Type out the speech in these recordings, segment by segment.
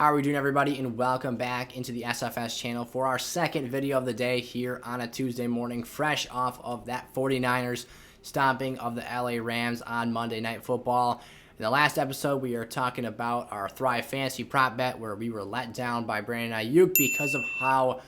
How are we doing, everybody, and welcome back into the SFS channel for our second video of the day here on a Tuesday morning, fresh off of that 49ers stomping of the LA Rams on Monday Night Football. In the last episode, we are talking about our Thrive Fantasy prop bet where we were let down by Brandon Ayuk because of how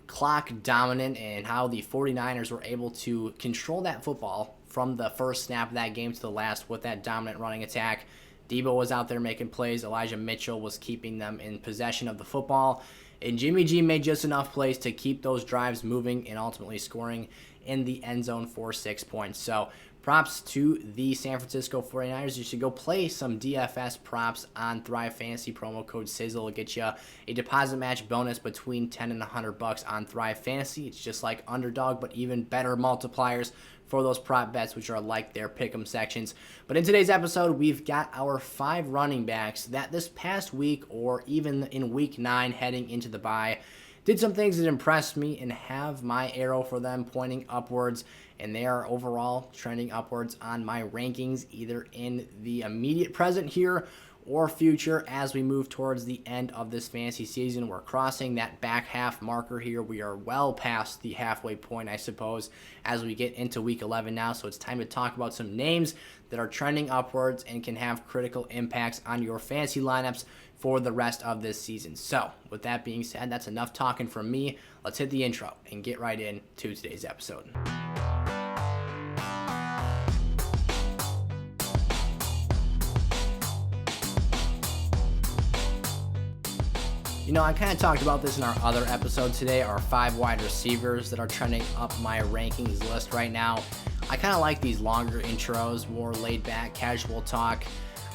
clock dominant and how the 49ers were able to control that football from the first snap of that game to the last with that dominant running attack. Debo was out there making plays. Elijah Mitchell was keeping them in possession of the football. And Jimmy G made just enough plays to keep those drives moving and ultimately scoring in the end zone for 6 points. So props to the San Francisco 49ers. You should go play some DFS props on Thrive Fantasy. Promo code Sizzle will get you a deposit match bonus between $10 and $100 on Thrive Fantasy. It's just like Underdog, but even better multipliers for those prop bets, which are like their pick'em sections. But in today's episode, we've got our 5 running backs that this past week, or even in week 9 heading into the bye, did some things that impressed me and have my arrow for them pointing upwards, and they are overall trending upwards on my rankings, either in the immediate present here or future as we move towards the end of this fantasy season. We're crossing that back half marker here. We are well past the halfway point, I suppose, as we get into week 11 now. So it's time to talk about some names that are trending upwards and can have critical impacts on your fantasy lineups for the rest of this season. So with that being said, that's enough talking from me. Let's hit the intro and get right into today's episode. You know, I kind of talked about this in our other episode today, our 5 wide receivers that are trending up my rankings list right now. I kind of like these longer intros, more laid back, casual talk.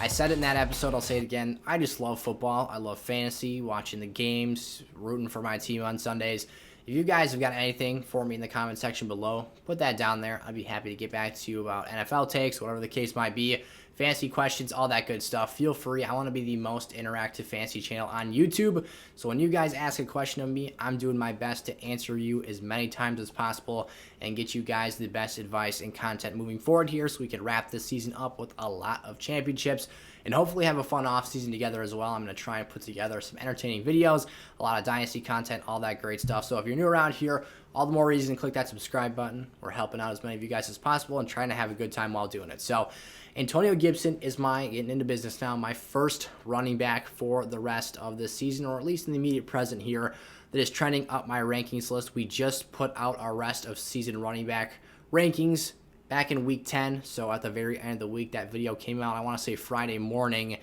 I said it in that episode, I'll say it again. I just love football. I love fantasy, watching the games, rooting for my team on Sundays. If you guys have got anything for me in the comment section below, put that down there. I'd be happy to get back to you about NFL takes, whatever the case might be. Fantasy questions, all that good stuff. Feel free. I want to be the most interactive fantasy channel on YouTube. So when you guys ask a question of me, I'm doing my best to answer you as many times as possible and get you guys the best advice and content moving forward here so we can wrap this season up with a lot of championships and hopefully have a fun offseason together as well. I'm going to try and put together some entertaining videos, a lot of Dynasty content, all that great stuff. So if you're new around here, all the more reason to click that subscribe button. We're helping out as many of you guys as possible and trying to have a good time while doing it. So Antonio Gibson is getting into business now, my first running back for the rest of this season, or at least in the immediate present here, that is trending up my rankings list. We just put out our rest of season running back rankings back in week 10, so at the very end of the week, that video came out, I want to say Friday morning,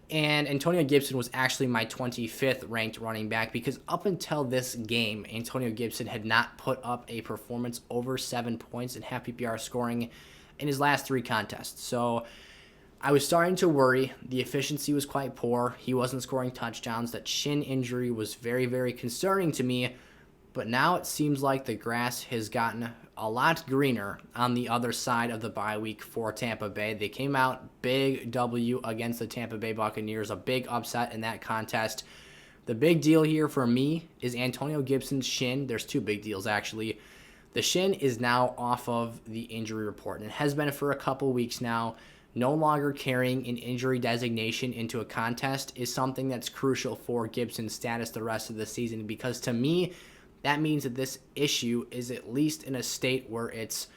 and Antonio Gibson was actually my 25th ranked running back because up until this game, Antonio Gibson had not put up a performance over 7 points in half PPR scoring in his last 3 contests. So I was starting to worry. The efficiency was quite poor. He wasn't scoring touchdowns. That shin injury was very, very concerning to me. But now it seems like the grass has gotten a lot greener on the other side of the bye week for Tampa Bay. They came out big W against the Tampa Bay Buccaneers, a big upset in that contest. The big deal here for me is Antonio Gibson's shin. There's 2 big deals, actually. The shin is now off of the injury report, and it has been for a couple weeks now. No longer carrying an injury designation into a contest is something that's crucial for Gibson's status the rest of the season, because to me, that means that this issue is at least in a state where it's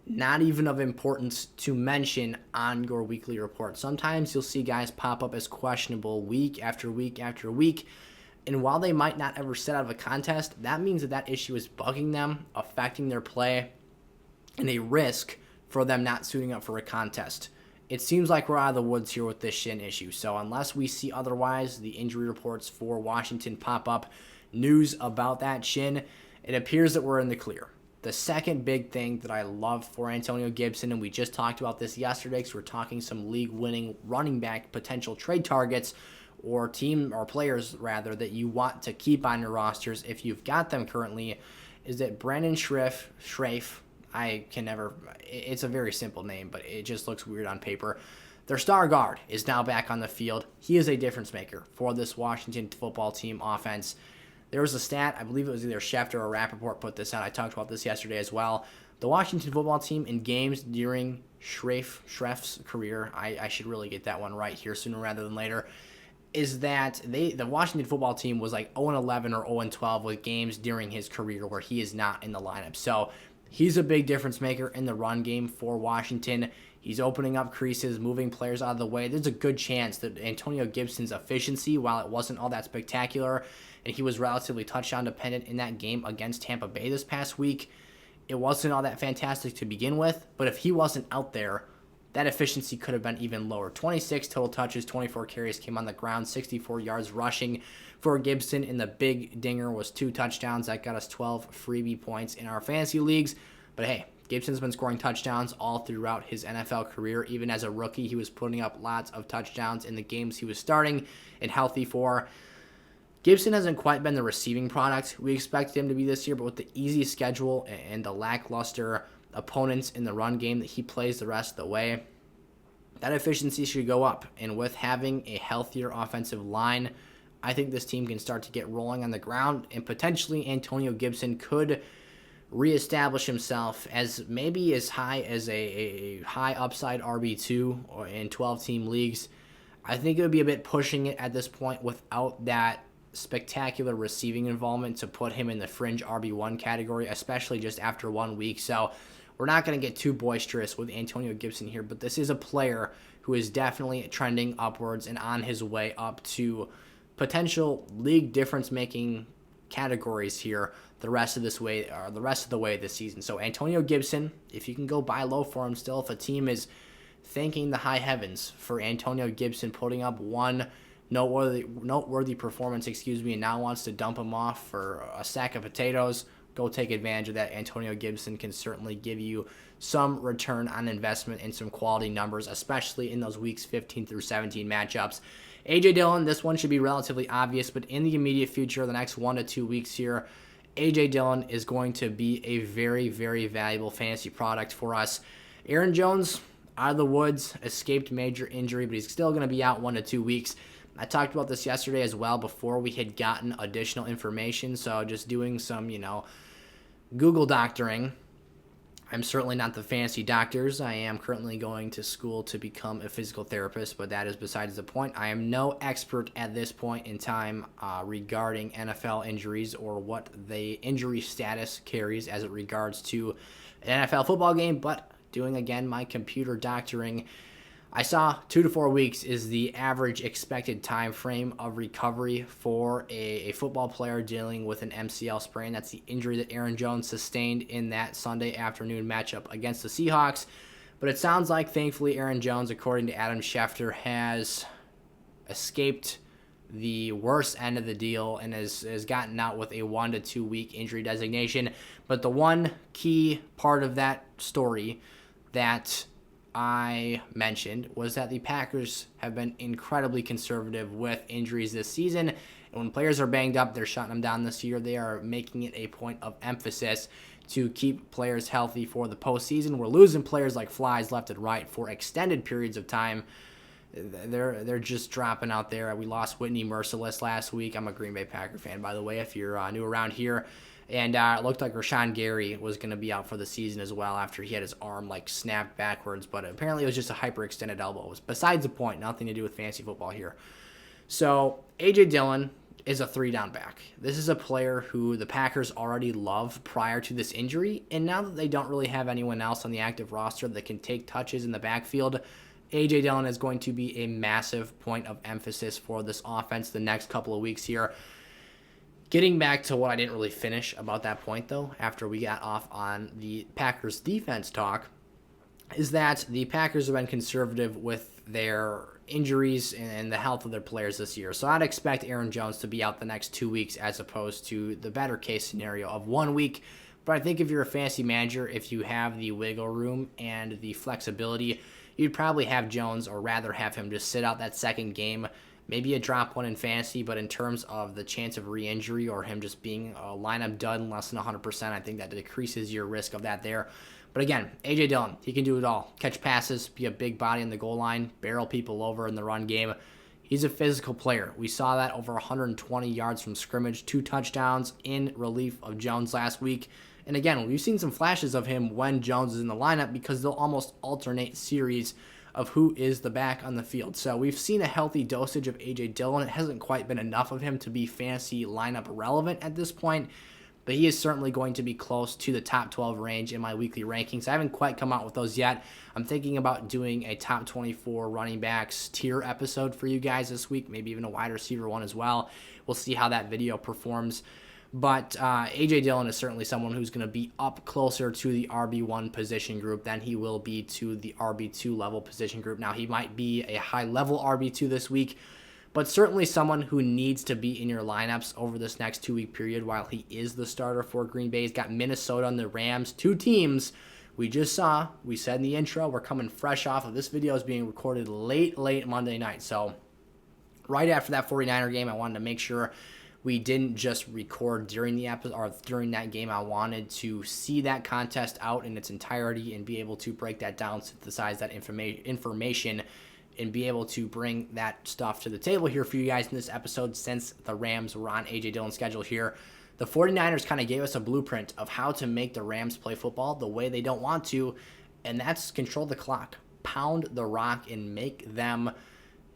not even of importance to mention on your weekly report. Sometimes you'll see guys pop up as questionable week after week after week, and while they might not ever sit out of a contest, that means that that issue is bugging them, affecting their play, and a risk for them not suiting up for a contest. It seems like we're out of the woods here with this shin issue. So unless we see otherwise, the injury reports for Washington pop up, news about that shin, it appears that we're in the clear. The second big thing that I love for Antonio Gibson, and we just talked about this yesterday because we're talking some league-winning running back potential trade targets, or team or players rather, that you want to keep on your rosters if you've got them currently, is that Brandon Schrafe, I can never, it's a very simple name, but it just looks weird on paper. Their star guard is now back on the field. He is a difference maker for this Washington football team offense. There was a stat, I believe it was either Schefter or Rappaport put this out. I talked about this yesterday as well. The Washington football team in games during Schreff's career, I should really get that one right here sooner rather than later, is that the Washington football team was like 0-11 or 0-12 with games during his career where he is not in the lineup. So he's a big difference maker in the run game for Washington. He's opening up creases, moving players out of the way. There's a good chance that Antonio Gibson's efficiency, while it wasn't all that spectacular, and he was relatively touchdown dependent in that game against Tampa Bay this past week, it wasn't all that fantastic to begin with. But if he wasn't out there, that efficiency could have been even lower. 26 total touches, 24 carries came on the ground, 64 yards rushing for Gibson, and the big dinger was 2 touchdowns. That got us 12 freebie points in our fantasy leagues. But hey, Gibson's been scoring touchdowns all throughout his NFL career. Even as a rookie, he was putting up lots of touchdowns in the games he was starting and healthy for. Gibson hasn't quite been the receiving product we expected him to be this year, but with the easy schedule and the lackluster opponents in the run game that he plays the rest of the way, that efficiency should go up. And with having a healthier offensive line, I think this team can start to get rolling on the ground, and potentially Antonio Gibson could reestablish himself as maybe as high as a high upside RB2 or in 12-team leagues. I think it would be a bit pushing it at this point without that spectacular receiving involvement to put him in the fringe RB1 category, especially just after 1 week. So we're not going to get too boisterous with Antonio Gibson here, but this is a player who is definitely trending upwards and on his way up to potential league difference-making categories here the rest of the way this season. So Antonio Gibson, if you can go buy low for him still, if a team is thanking the high heavens for Antonio Gibson putting up one noteworthy performance, and now wants to dump him off for a sack of potatoes, go take advantage of that. Antonio Gibson can certainly give you some return on investment and some quality numbers, especially in those weeks 15 through 17 matchups. A.J. Dillon, this one should be relatively obvious, but in the immediate future, the next 1 to 2 weeks here, A.J. Dillon is going to be a very, very valuable fantasy product for us. Aaron Jones, out of the woods, escaped major injury, but he's still going to be out 1 to 2 weeks. I talked about this yesterday as well before we had gotten additional information, so just doing some, Google doctoring. I'm certainly not the fancy doctors. I am currently going to school to become a physical therapist, but that is besides the point. I am no expert at this point in time regarding NFL injuries or what the injury status carries as it regards to an NFL football game, but doing, again, my computer doctoring, I saw 2 to 4 weeks is the average expected time frame of recovery for a football player dealing with an MCL sprain. That's the injury that Aaron Jones sustained in that Sunday afternoon matchup against the Seahawks. But it sounds like, thankfully, Aaron Jones, according to Adam Schefter, has escaped the worst end of the deal and has gotten out with a 1 to 2 week injury designation. But the one key part of that story that I mentioned was that the Packers have been incredibly conservative with injuries this season. And when players are banged up, they're shutting them down this year. They are making it a point of emphasis to keep players healthy for the postseason. We're losing players like flies left and right for extended periods of time. They're just dropping out there. We lost Whitney Merciless last week. I'm a Green Bay Packer fan, by the way, if you're new around here. And it looked like Rashawn Gary was going to be out for the season as well after he had his arm snapped backwards. But apparently it was just a hyperextended elbow. It was besides the point, nothing to do with fantasy football here. So A.J. Dillon is a 3-down back. This is a player who the Packers already loved prior to this injury. And now that they don't really have anyone else on the active roster that can take touches in the backfield, A.J. Dillon is going to be a massive point of emphasis for this offense the next couple of weeks here. Getting back to what I didn't really finish about that point, though, after we got off on the Packers defense talk, is that the Packers have been conservative with their injuries and the health of their players this year. So I'd expect Aaron Jones to be out the next 2 weeks as opposed to the better case scenario of 1 week. But I think if you're a fantasy manager, if you have the wiggle room and the flexibility, you'd probably have Jones, or rather have him just sit out that second game. Maybe a drop one in fantasy, but in terms of the chance of re-injury or him just being a lineup dud in less than 100%, I think that decreases your risk of that there. But again, A.J. Dillon, he can do it all. Catch passes, be a big body in the goal line, barrel people over in the run game. He's a physical player. We saw that over 120 yards from scrimmage, 2 touchdowns in relief of Jones last week. And again, we've seen some flashes of him when Jones is in the lineup because they'll almost alternate series of who is the back on the field. So we've seen a healthy dosage of A.J. Dillon. It hasn't quite been enough of him to be fantasy lineup relevant at this point, but he is certainly going to be close to the top 12 range in my weekly rankings. I haven't quite come out with those yet. I'm thinking about doing a top 24 running backs tier episode for you guys this week, maybe even a wide receiver one as well. We'll see how that video performs. But A.J. Dillon is certainly someone who's going to be up closer to the RB1 position group than he will be to the RB2 level position group. Now, he might be a high-level RB2 this week, but certainly someone who needs to be in your lineups over this next 2-week period while he is the starter for Green Bay. He's got Minnesota and the Rams, two teams we just saw. We said in the intro, we're coming fresh off of this video is being recorded late Monday night. So right after that 49er game, I wanted to make sure we didn't just record during the episode or during that game. I wanted to see that contest out in its entirety and be able to break that down, synthesize that information, and be able to bring that stuff to the table here for you guys in this episode since the Rams were on A.J. Dillon's schedule here. The 49ers kind of gave us a blueprint of how to make the Rams play football the way they don't want to, and that's control the clock, pound the rock, and make them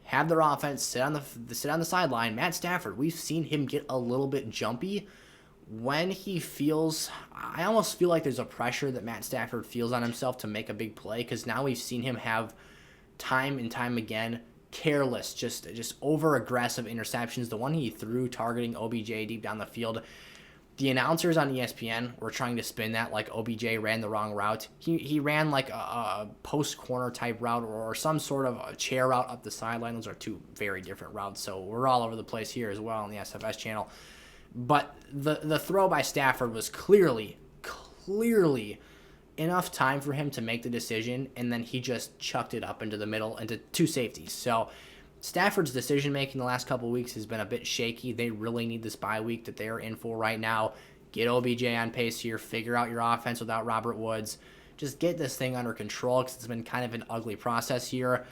have their offense sit on the sideline. Matt Stafford, we've seen him get a little bit jumpy when he feels, I almost feel like there's a pressure that Matt Stafford feels on himself to make a big play, because now we've seen him have time and time again careless, just over-aggressive interceptions. The one he threw targeting OBJ deep down the field, the announcers on ESPN were trying to spin that like OBJ ran the wrong route. He ran like a post-corner type route or some sort of a chair route up the sideline. Those are two very different routes, so we're all over the place here as well on the SFS channel. But the throw by Stafford was clearly enough time for him to make the decision, and then he just chucked it up into the middle into two safeties. So Stafford's decision-making the last couple of weeks has been a bit shaky. They really need this bye week that they're in for right now. Get OBJ on pace here. Figure out your offense without Robert Woods. Just get this thing under control, because it's been kind of an ugly process here.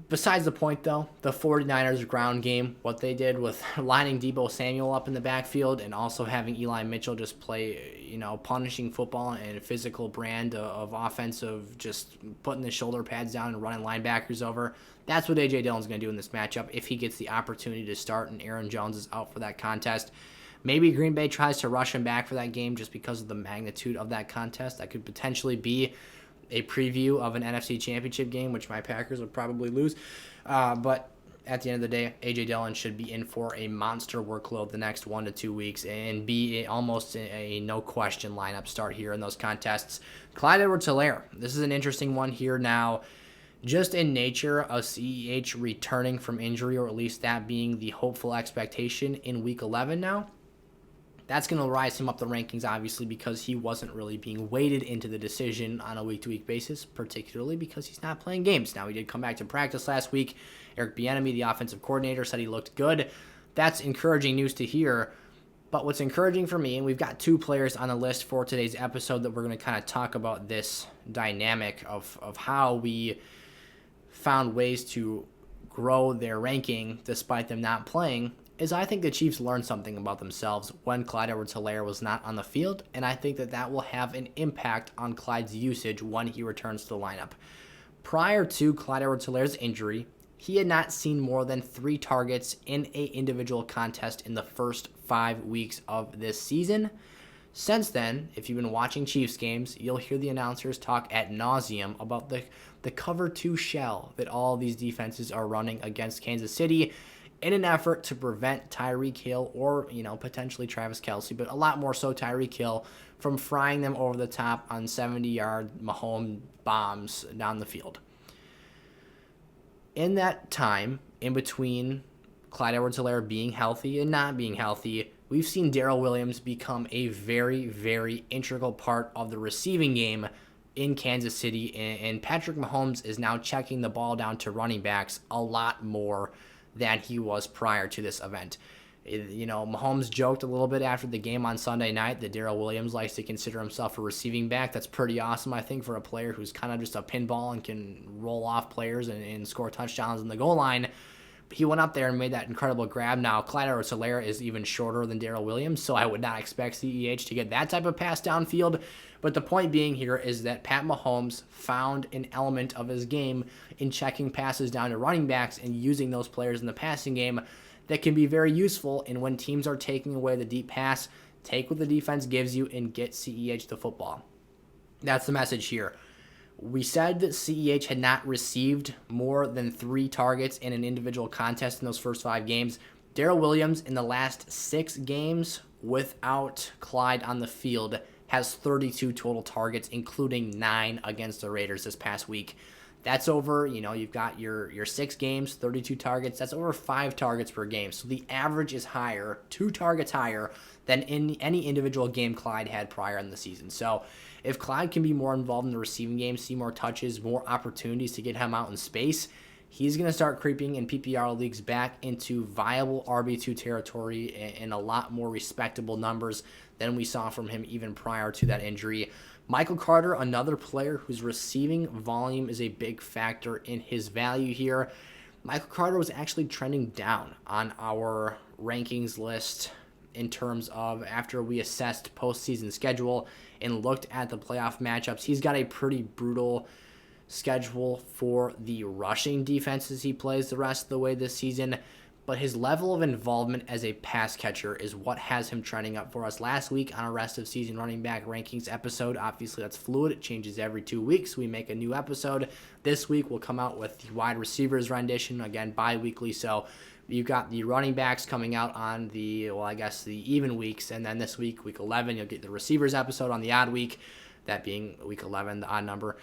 Besides the point, though, the 49ers ground game, what they did with lining Deebo Samuel up in the backfield and also having Eli Mitchell just play, punishing football and a physical brand of offensive, just putting the shoulder pads down and running linebackers over. That's what A.J. Dillon's going to do in this matchup if he gets the opportunity to start and Aaron Jones is out for that contest. Maybe Green Bay tries to rush him back for that game just because of the magnitude of that contest. That could potentially be a preview of an NFC Championship game, which my Packers would probably lose. But at the end of the day, A.J. Dillon should be in for a monster workload the next 1 to 2 weeks and be almost a no-question lineup start here in those contests. Clyde Edwards-Helaire. This is an interesting one here now. Just in nature of CEH returning from injury, or at least that being the hopeful expectation in Week 11 now, that's going to rise him up the rankings, obviously, because he wasn't really being weighted into the decision on a week-to-week basis, particularly because he's not playing games. Now, he did come back to practice last week. Eric Bieniemy, the offensive coordinator, said he looked good. That's encouraging news to hear. But what's encouraging for me, and we've got two players on the list for today's episode that we're going to kind of talk about this dynamic of how we found ways to grow their ranking despite them not playing, is I think the Chiefs learned something about themselves when Clyde Edwards-Helaire was not on the field, and I think that will have an impact on Clyde's usage when he returns to the lineup. Prior to Clyde Edwards-Helaire's injury, he had not seen more than 3 targets in an individual contest in the first 5 weeks of this season. Since then, if you've been watching Chiefs games, you'll hear the announcers talk ad nauseum about the cover 2 shell that all these defenses are running against Kansas City in an effort to prevent Tyreek Hill or, potentially Travis Kelce, but a lot more so Tyreek Hill, from frying them over the top on 70-yard Mahomes bombs down the field. In that time, in between Clyde Edwards-Helaire being healthy and not being healthy, we've seen Darrell Williams become a very, very integral part of the receiving game in Kansas City, and Patrick Mahomes is now checking the ball down to running backs a lot more than he was prior to this event. Mahomes joked a little bit after the game on Sunday night that Darrell Williams likes to consider himself a receiving back. That's pretty awesome, I think, for a player who's kind of just a pinball and can roll off players and score touchdowns in the goal line. he went up there and made that incredible grab. Now, Clyde Helaire is even shorter than Darrell Williams, so I would not expect CEH to get that type of pass downfield. But the point being here is that Pat Mahomes found an element of his game in checking passes down to running backs and using those players in the passing game that can be very useful. And when teams are taking away the deep pass, take what the defense gives you and get CEH the football. That's the message here. We said that CEH had not received more than 3 targets in an individual contest in those first 5 games. Darrell Williams, in the last 6 games without Clyde on the field, has 32 total targets, including 9 against the Raiders this past week. That's over, you've got your 6 games, 32 targets. That's over 5 targets per game. So the average is higher, 2 targets higher than in any individual game Clyde had prior in the season. So if Clyde can be more involved in the receiving game, see more touches, more opportunities to get him out in space, he's going to start creeping in PPR leagues back into viable RB2 territory and a lot more respectable numbers than we saw from him even prior to that injury. Michael Carter, another player whose receiving volume is a big factor in his value here. Michael Carter was actually trending down on our rankings list in terms of after we assessed postseason schedule and looked at the playoff matchups. He's got a pretty brutal schedule for the rushing defenses he plays the rest of the way this season, but his level of involvement as a pass catcher is what has him trending up for us. Last week on our rest of season running back rankings episode, obviously that's fluid, it changes every 2 weeks, we make a new episode. This week we'll come out with the wide receivers rendition, again bi-weekly, so you've got the running backs coming out on the even weeks, and then this week, week 11, you'll get the receivers episode on the odd week, that being week 11, the odd number.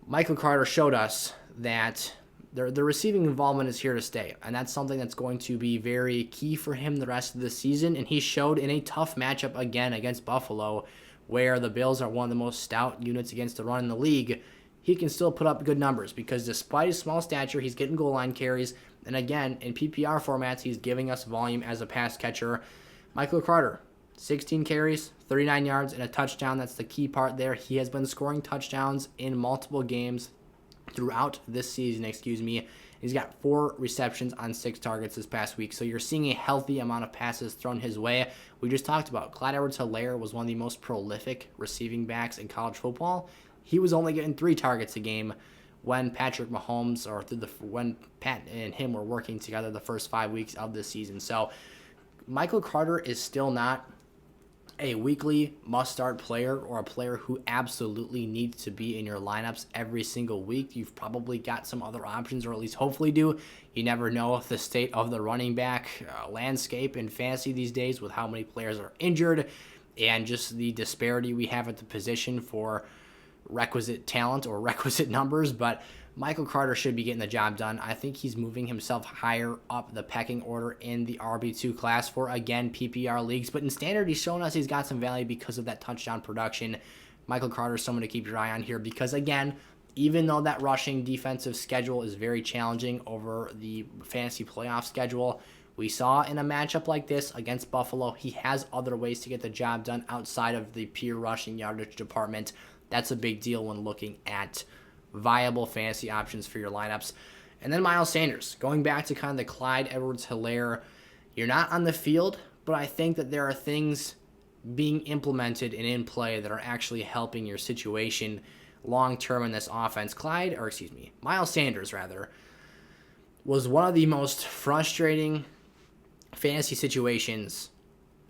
Michael Carter showed us that the receiving involvement is here to stay, and that's something that's going to be very key for him the rest of the season, and he showed in a tough matchup again against Buffalo, where the Bills are one of the most stout units against the run in the league. He can still put up good numbers because despite his small stature, he's getting goal line carries, and again, in PPR formats, he's giving us volume as a pass catcher. Michael Carter, 16 carries, 39 yards, and a touchdown. That's the key part there. He has been scoring touchdowns in multiple games throughout this season, He's got 4 receptions on 6 targets this past week. So you're seeing a healthy amount of passes thrown his way. We just talked about Clyde Helaire was one of the most prolific receiving backs in college football. He was only getting 3 targets a game when Patrick Mahomes when Pat and him were working together the first 5 weeks of the season. So Michael Carter is still not a weekly must-start player or a player who absolutely needs to be in your lineups every single week. You've probably got some other options, or at least hopefully do. You never know the state of the running back landscape in fantasy these days with how many players are injured and just the disparity we have at the position for requisite talent or requisite numbers, but Michael Carter should be getting the job done. I think he's moving himself higher up the pecking order in the RB2 class for, again, PPR leagues. But in standard, he's shown us he's got some value because of that touchdown production. Michael Carter's someone to keep your eye on here because, again, even though that rushing defensive schedule is very challenging over the fantasy playoff schedule, we saw in a matchup like this against Buffalo, he has other ways to get the job done outside of the pure rushing yardage department. That's a big deal when looking at viable fantasy options for your lineups. And then Miles Sanders, going back to kind of the Clyde Edwards-Helaire, you're not on the field, but I think that there are things being implemented and in play that are actually helping your situation long-term in this offense. Miles Sanders, was one of the most frustrating fantasy situations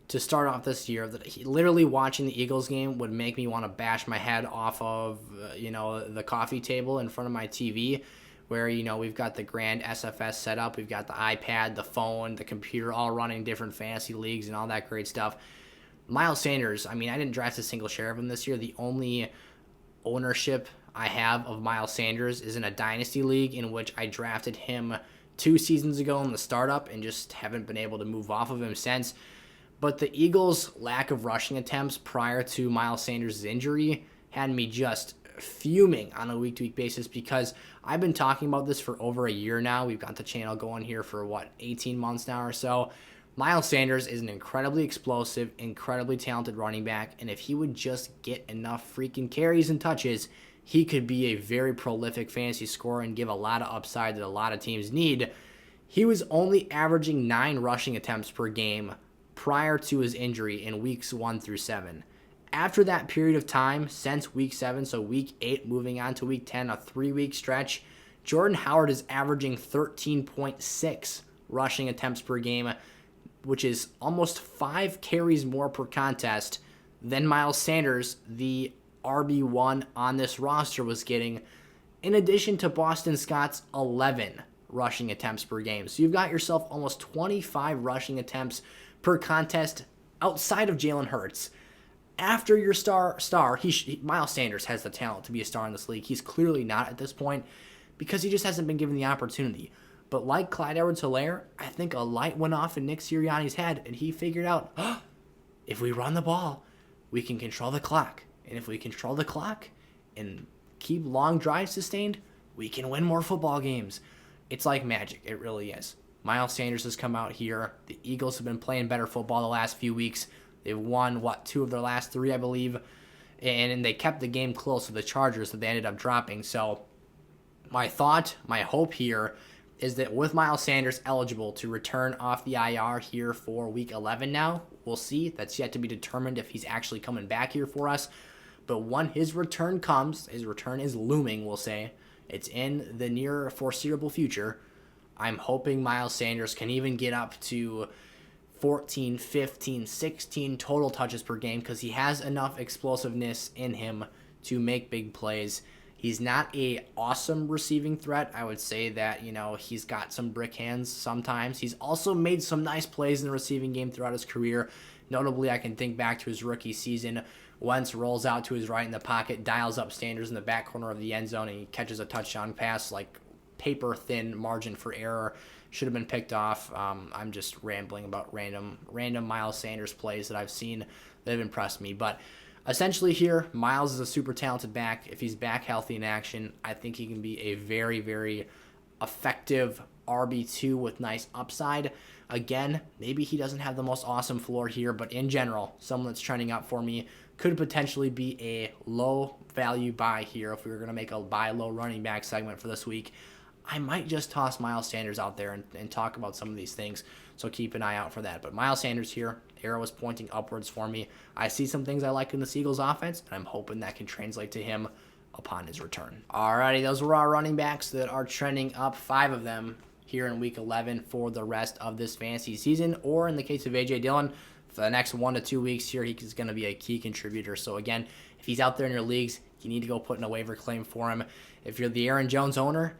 to start off this year. That literally watching the Eagles game would make me want to bash my head off of the coffee table in front of my TV, where we've got the grand SFS set up, we've got the iPad, the phone, the computer, all running different fantasy leagues and all that great stuff. Miles Sanders, I didn't draft a single share of him this year. The only ownership I have of Miles Sanders is in a dynasty league in which I drafted him 2 seasons ago in the startup and just haven't been able to move off of him since. But the Eagles' lack of rushing attempts prior to Miles Sanders' injury had me just fuming on a week-to-week basis because I've been talking about this for over a year now. We've got the channel going here for, 18 months now or so. Miles Sanders is an incredibly explosive, incredibly talented running back, and if he would just get enough freaking carries and touches, he could be a very prolific fantasy scorer and give a lot of upside that a lot of teams need. He was only averaging 9 rushing attempts per game prior to his injury in weeks 1 through 7. After that period of time, since week 7, so week 8 moving on to week 10, a 3-week stretch, Jordan Howard is averaging 13.6 rushing attempts per game, which is almost 5 carries more per contest than Miles Sanders, the RB1 on this roster, was getting, in addition to Boston Scott's 11 rushing attempts per game. So you've got yourself almost 25 rushing attempts per contest outside of Jalen Hurts. After your star, Miles Sanders has the talent to be a star in this league. He's clearly not at this point because he just hasn't been given the opportunity. But like Clyde Edwards-Helaire, I think a light went off in Nick Sirianni's head, and he figured out, if we run the ball, we can control the clock. And if we control the clock and keep long drives sustained, we can win more football games. It's like magic. It really is. Miles Sanders has come out here. The Eagles have been playing better football the last few weeks. They've won, 2 of their last 3, I believe. And they kept the game close with the Chargers that they ended up dropping. So my hope here is that with Miles Sanders eligible to return off the IR here for week 11 now, we'll see. That's yet to be determined if he's actually coming back here for us. But when his return comes, his return is looming, we'll say. It's in the near foreseeable future. I'm hoping Miles Sanders can even get up to 14, 15, 16 total touches per game because he has enough explosiveness in him to make big plays. He's not a awesome receiving threat. I would say that, he's got some brick hands sometimes. He's also made some nice plays in the receiving game throughout his career. Notably, I can think back to his rookie season. Wentz rolls out to his right in the pocket, dials up Sanders in the back corner of the end zone, and he catches a touchdown pass, like paper-thin margin for error. Should have been picked off. I'm just rambling about random Miles Sanders plays that I've seen that have impressed me. But essentially here, Miles is a super talented back. If he's back healthy in action, I think he can be a very, very effective RB2 with nice upside. Again, maybe he doesn't have the most awesome floor here, but in general, someone that's trending up for me could potentially be a low value buy here. If we were going to make a buy low running back segment for this week, I might just toss Miles Sanders out there and talk about some of these things. So keep an eye out for that. But Miles Sanders here, arrow is pointing upwards for me. I see some things I like in the Eagles offense, and I'm hoping that can translate to him upon his return. Alrighty, those were our running backs that are trending up, 5 of them here in week 11 for the rest of this fantasy season, or in the case of A.J. Dillon, for the next 1 to 2 weeks here, he's going to be a key contributor. So again, if he's out there in your leagues, you need to go put in a waiver claim for him. If you're the Aaron Jones owner,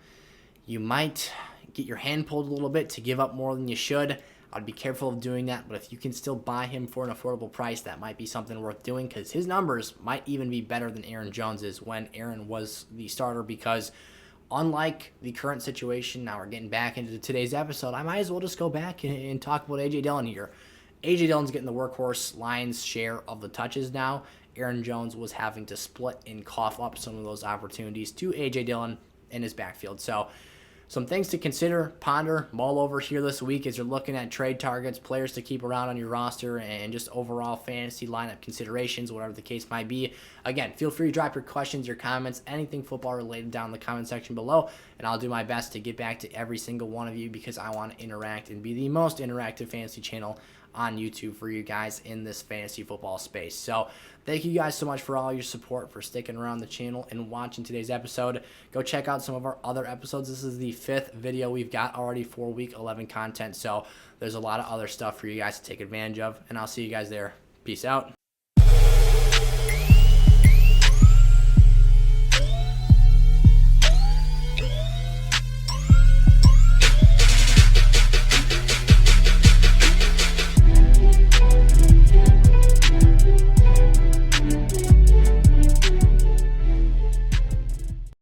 you might get your hand pulled a little bit to give up more than you should. I'd be careful of doing that, but if you can still buy him for an affordable price, that might be something worth doing because his numbers might even be better than Aaron Jones's when Aaron was the starter, because unlike the current situation, now we're getting back into today's episode, I might as well just go back and talk about A.J. Dillon here. A.J. Dillon's getting the workhorse lion's share of the touches now. Aaron Jones was having to split and cough up some of those opportunities to A.J. Dillon in his backfield. So some things to consider, ponder, mull over here this week as you're looking at trade targets, players to keep around on your roster, and just overall fantasy lineup considerations, whatever the case might be. Again, feel free to drop your questions, your comments, anything football related down in the comment section below, and I'll do my best to get back to every single one of you because I want to interact and be the most interactive fantasy channel on YouTube for you guys in this fantasy football space. So thank you guys so much for all your support, for sticking around the channel and watching today's episode. Go check out some of our other episodes. This is the 5th video we've got already for week 11 content. So there's a lot of other stuff for you guys to take advantage of, and I'll see you guys there. Peace out.